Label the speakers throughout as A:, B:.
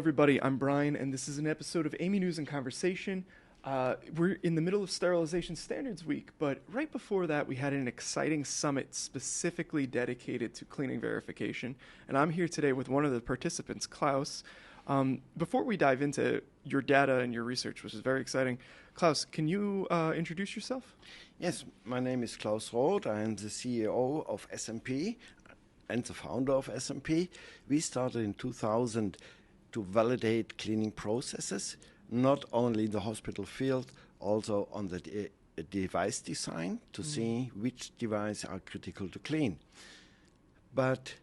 A: everybody. I'm Brian, and this is an episode of AAMI News In Conversation. We're in the middle of Sterilization Standards Week, but right before that, we had an exciting summit specifically dedicated to cleaning verification, and I'm here today with one of the participants, Klaus. Before we dive into your data and your research, which is very exciting, Klaus, can you introduce yourself?
B: Yes, my name is Klaus Roth. I am the CEO of SMP and the founder of SMP. We started in 2000 to validate cleaning processes, not only in the hospital field, also on the device design to see which devices are critical to clean. But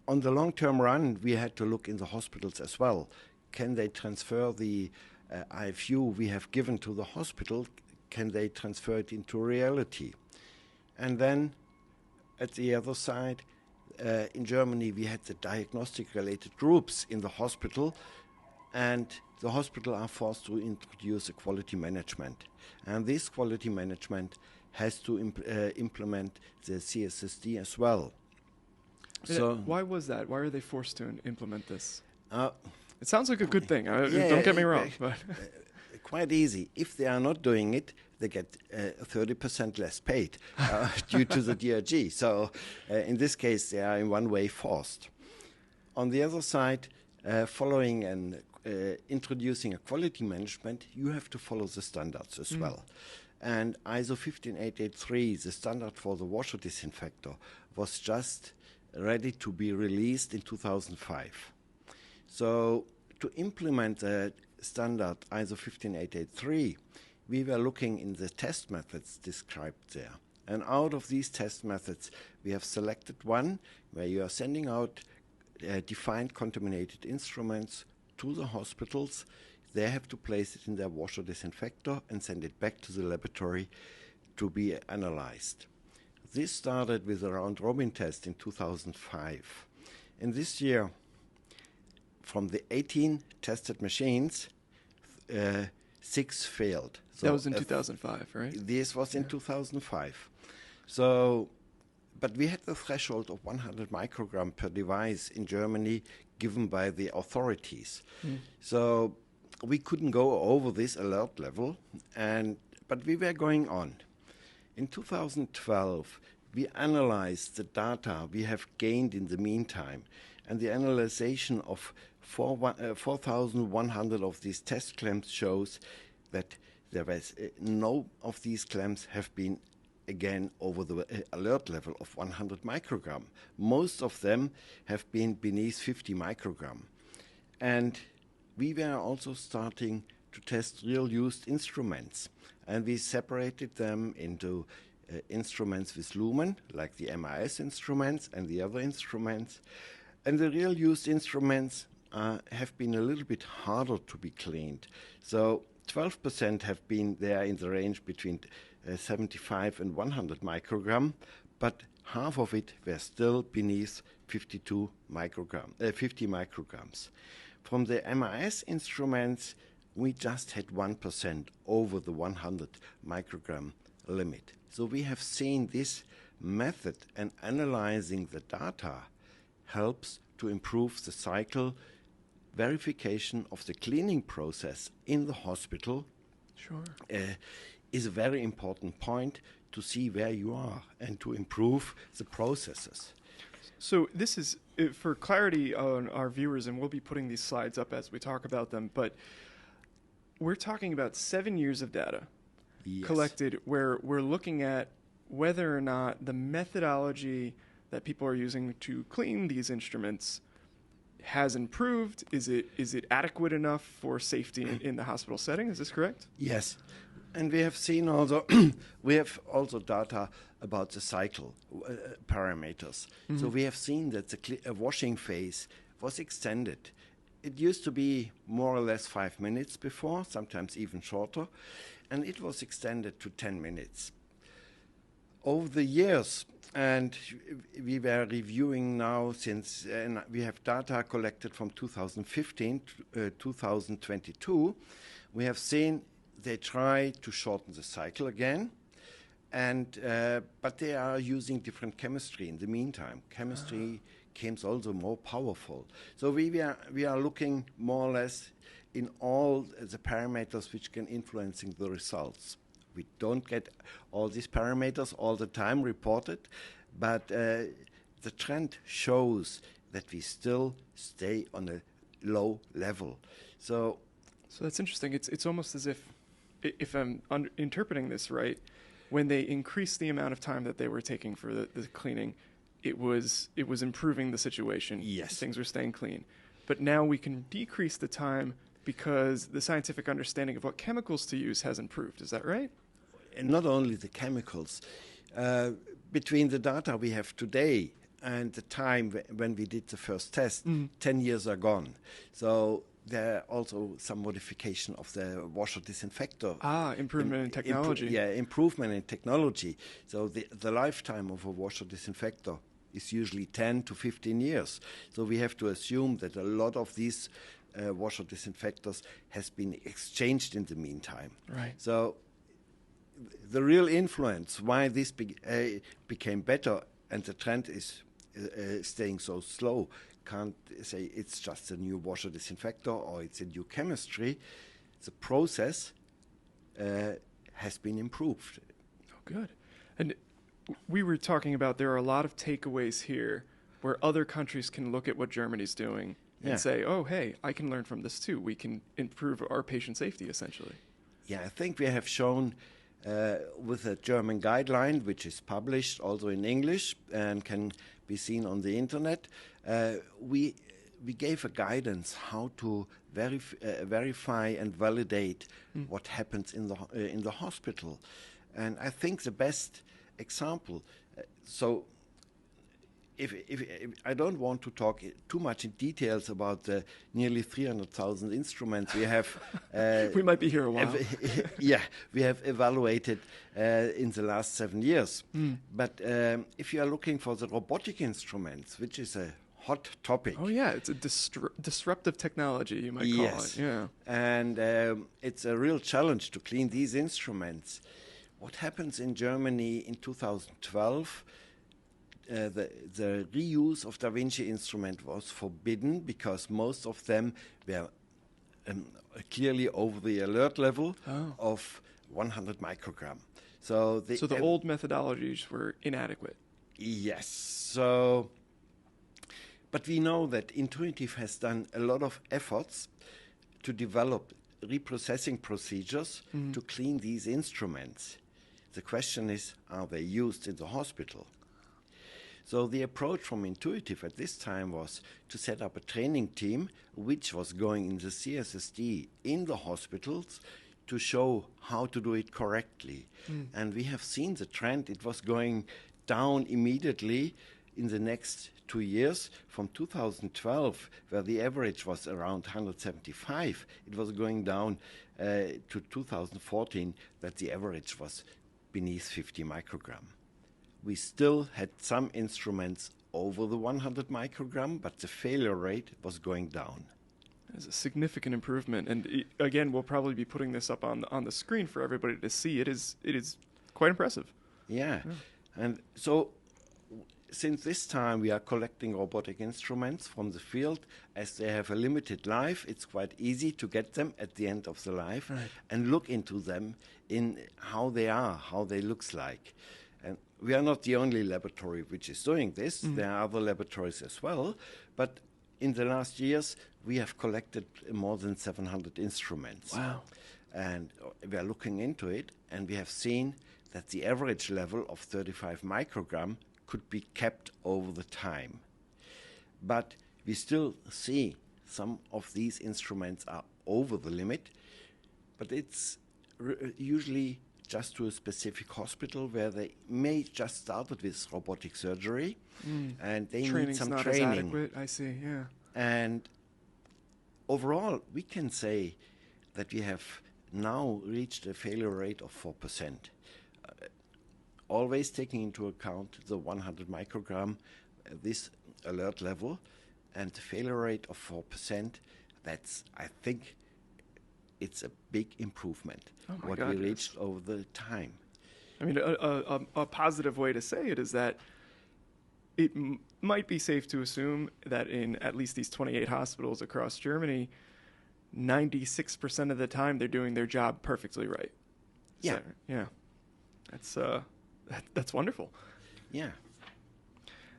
B: on the long-term run, we had to look in the hospitals as well. Can they transfer the IFU we have given to the hospital? Can they transfer it into reality? And then at the other side, in Germany, we had the diagnostic-related groups in the hospital, and the hospital are forced to introduce a quality management. And this quality management has to implement the CSSD as well.
A: So why was that? Why are they forced to implement this? It sounds like a good thing. Don't get me wrong. But
B: quite easy. If they are not doing it, they get 30% less paid due to the DRG. So in this case, they are in one way forced. On the other side, following and introducing a quality management, you have to follow the standards as well. And ISO 15883, the standard for the washer disinfector, was just ready to be released in 2005. So to implement the standard ISO 15883, we were looking in the test methods described there. And out of these test methods, we have selected one where you are sending out defined contaminated instruments to the hospitals. They have to place it in their washer disinfector and send it back to the laboratory to be analyzed. This started with a round-robin test in 2005. And this year, from the 18 tested machines, 6 failed.
A: So that was in 2005, right?
B: This was in 2005. So, but we had the threshold of 100 microgram per device in Germany given by the authorities. So we couldn't go over this alert level, but we were going on. In 2012, we analyzed the data we have gained in the meantime, and the analyzation of 4,100 of these test clamps shows that there was no of these clamps have been again over the alert level of 100 microgram. Most of them have been beneath 50 microgram. And we were also starting to test real-used instruments, and we separated them into instruments with lumen, like the MIS instruments and the other instruments. And the real-used instruments have been a little bit harder to be cleaned. So 12% have been there in the range between 75 and 100 microgram, but half of it were still beneath 50 micrograms. From the MIS instruments, we just had 1% over the 100 microgram limit. So we have seen this method, and analyzing the data helps to improve the cycle verification of the cleaning process in the hospital.
A: Sure.
B: Is a very important point to see where you are and to improve the processes.
A: So this is, for clarity on our viewers, and we'll be putting these slides up as we talk about them, but we're talking about 7 years of data collected where we're looking at whether or not the methodology that people are using to clean these instruments has improved. Is it adequate enough for safety in the hospital setting? Is this correct?
B: Yes. And we have seen also, we have also data about the cycle parameters. So we have seen that the washing phase was extended. It used to be more or less 5 minutes before, sometimes even shorter, and it was extended to 10 minutes. Over the years, and we were reviewing now since we have data collected from 2015 to 2022, we have seen they try to shorten the cycle again, but they are using different chemistry in the meantime. Chemistry becomes also more powerful. So we are looking more or less in all the parameters which can influencing the results. We don't get all these parameters all the time reported, but the trend shows that we still stay on a low level. So
A: that's interesting. It's almost as if I'm interpreting this right, when they increased the amount of time that they were taking for the cleaning, it was improving the situation.
B: Yes.
A: Things were staying clean. But now we can decrease the time because the scientific understanding of what chemicals to use has improved. Is that right?
B: And not only the chemicals. Between the data we have today and the time when we did the first test, 10 years are gone. So there are also some modification of the washer disinfector.
A: Improvement in technology.
B: Improvement in technology. So the lifetime of a washer disinfector is usually 10 to 15 years. So we have to assume that a lot of these washer disinfectors has been exchanged in the meantime.
A: Right.
B: So the real influence why this became better and the trend is staying so slow, can't say it's just a new washer disinfector or it's a new chemistry. The process has been improved.
A: Oh, good. And we were talking about there are a lot of takeaways here where other countries can look at what Germany's doing and say, oh, hey, I can learn from this too. We can improve our patient safety, essentially.
B: Yeah, I think we have shown with a German guideline, which is published also in English and can be seen on the internet, we gave a guidance how to verify and validate what happens in the hospital. And I think the best example, so if I don't want to talk too much in details about the nearly 300,000 instruments we have.
A: We might be here a while.
B: We have evaluated in the last 7 years. But if you are looking for the robotic instruments, which is a hot topic.
A: Oh, yeah. It's a disruptive technology, you might call it. Yeah.
B: And it's a real challenge to clean these instruments. What happens in Germany in 2012? The reuse of Da Vinci instrument was forbidden because most of them were clearly over the alert level of 100 microgram. So
A: the old methodologies were inadequate.
B: Yes. So, but we know that Intuitive has done a lot of efforts to develop reprocessing procedures to clean these instruments. The question is, are they used in the hospital? So the approach from Intuitive at this time was to set up a training team which was going in the CSSD in the hospitals to show how to do it correctly. And we have seen the trend. It was going down immediately in the next 2 years. From 2012, where the average was around 175, it was going down to 2014, that the average was beneath 50 microgram. We still had some instruments over the 100 microgram, but the failure rate was going down.
A: It's a significant improvement. And again, we'll probably be putting this up on the screen for everybody to see. It is quite impressive.
B: Yeah. And so since this time we are collecting robotic instruments from the field. As they have a limited life, it's quite easy to get them at the end of the life and look into them in how they are, how they looks like. And we are not the only laboratory which is doing this. There are other laboratories as well. But in the last years, we have collected more than 700 instruments.
A: Wow.
B: And we are looking into it, and we have seen that the average level of 35 microgram could be kept over the time. But we still see some of these instruments are over the limit, but it's usually just to a specific hospital where they may just started with robotic surgery and they need some
A: not
B: training.
A: As adequate, I see, yeah.
B: And overall, we can say that we have now reached a failure rate of 4%. Always taking into account the 100 microgram, this alert level, and the failure rate of 4%, that's, I think, it's a big improvement, we reached over the time.
A: I mean, a positive way to say it is that might be safe to assume that in at least these 28 hospitals across Germany, 96% of the time they're doing their job perfectly right.
B: Yeah.
A: So, yeah. That's wonderful.
B: Yeah.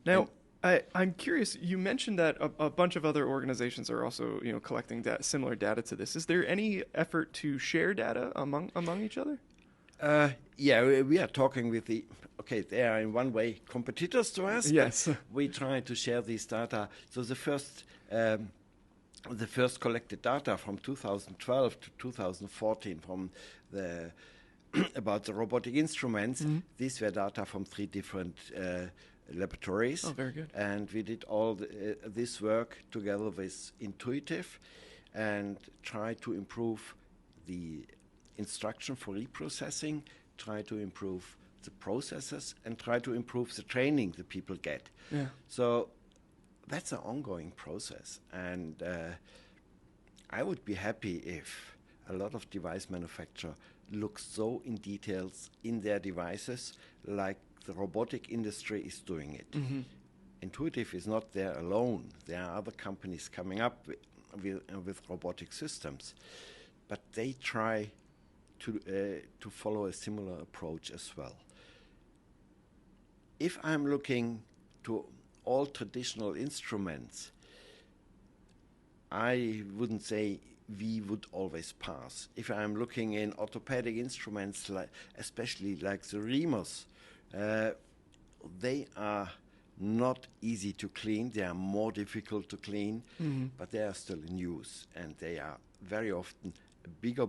A: Now, I'm curious, you mentioned that a bunch of other organizations are also, collecting similar data to this. Is there any effort to share data among each other?
B: Yeah, we are talking with they are in one way competitors to us.
A: Yes.
B: We try to share these data. So the first collected data from 2012 to 2014 from about the robotic instruments. Mm-hmm. These were data from 3 different laboratories.
A: Oh, very good.
B: And we did all this work together with Intuitive and try to improve the instruction for reprocessing, try to improve the processes, and try to improve the training the people get.
A: Yeah.
B: So that's an ongoing process. And I would be happy if a lot of device manufacturers look so in details in their devices like the robotic industry is doing it. Mm-hmm. Intuitive is not there alone. There are other companies coming up with robotic systems, but they try to follow a similar approach as well. If I'm looking to all traditional instruments, I wouldn't say we would always pass. If I'm looking in orthopedic instruments, especially like the reamers, they are not easy to clean. They are more difficult to clean, but they are still in use, and they are very often a bigger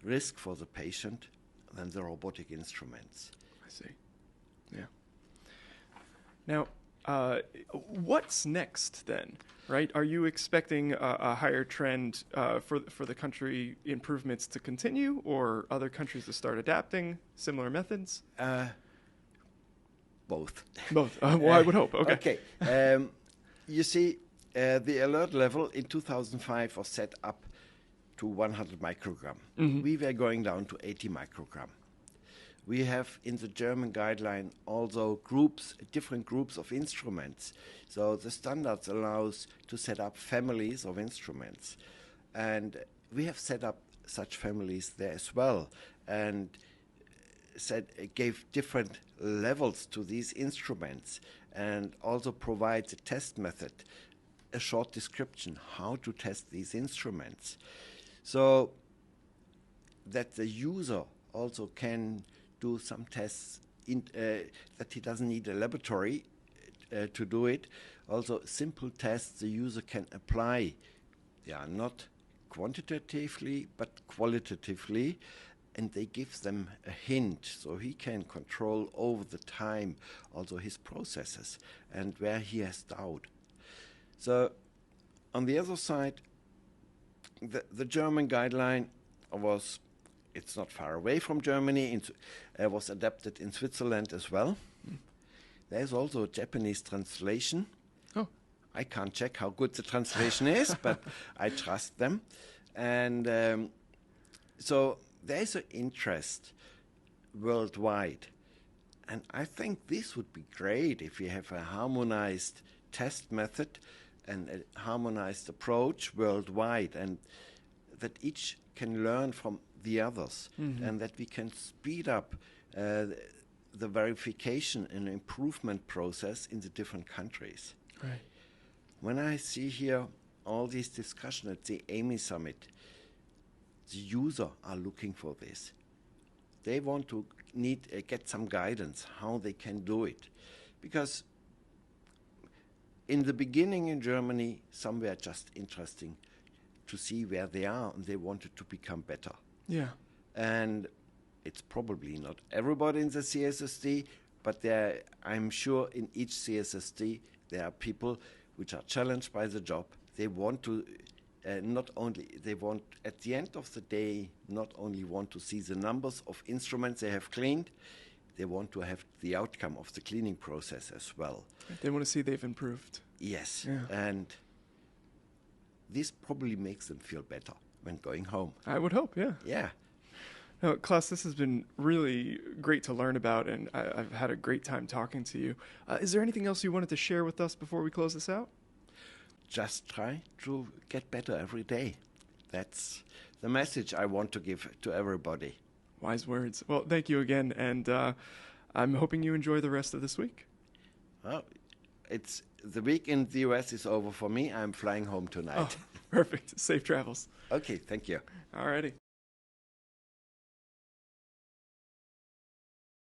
B: risk for the patient than the robotic instruments.
A: I see. Yeah. Now, what's next then? Right? Are you expecting a higher trend for the country improvements to continue, or other countries to start adapting similar methods?
B: Both.
A: Both. Well, I would hope. Okay.
B: Okay. You see, the alert level in 2005 was set up to 100 microgram. Mm-hmm. We were going down to 80 microgram. We have in the German guideline also different groups of instruments. So the standards allows to set up families of instruments. And we have set up such families there as well, and gave different levels to these instruments, and also provides a test method, a short description how to test these instruments, so that the user also can do some tests that he doesn't need a laboratory to do it. Also, simple tests the user can apply. They are not quantitatively, but qualitatively, and they give them a hint, so he can control over the time also his processes and where he has doubt. So, on the other side, the German guideline it's not far away from Germany, was adapted in Switzerland as well. There's also a Japanese translation.
A: Oh.
B: I can't check how good the translation is, but I trust them. And so there's an interest worldwide. And I think this would be great if we have a harmonized test method and a harmonized approach worldwide, and that each can learn from the others, and that we can speed up the verification and improvement process in the different countries.
A: Right.
B: When I see here all these discussions at the AAMI Summit, the user are looking for this. They want to get some guidance how they can do it, because in the beginning in Germany, some were just interesting to see where they are, and they wanted to become better.
A: Yeah.
B: And it's probably not everybody in the CSSD, but I'm sure in each CSSD there are people which are challenged by the job. They want to at the end of the day, not only want to see the numbers of instruments they have cleaned, they want to have the outcome of the cleaning process as well.
A: They want to see they've improved.
B: Yes.
A: Yeah.
B: And this probably makes them feel better when going home.
A: I would hope, yeah.
B: Yeah.
A: No, Klaus, this has been really great to learn about, and I've had a great time talking to you. Is there anything else you wanted to share with us before we close this out?
B: Just try to get better every day. That's the message I want to give to everybody.
A: Wise words. Well, thank you again, and I'm hoping you enjoy the rest of this week.
B: Well, it's the week in the US is over for me. I'm flying home tonight.
A: Oh, perfect. Safe travels.
B: Okay, thank you.
A: All righty.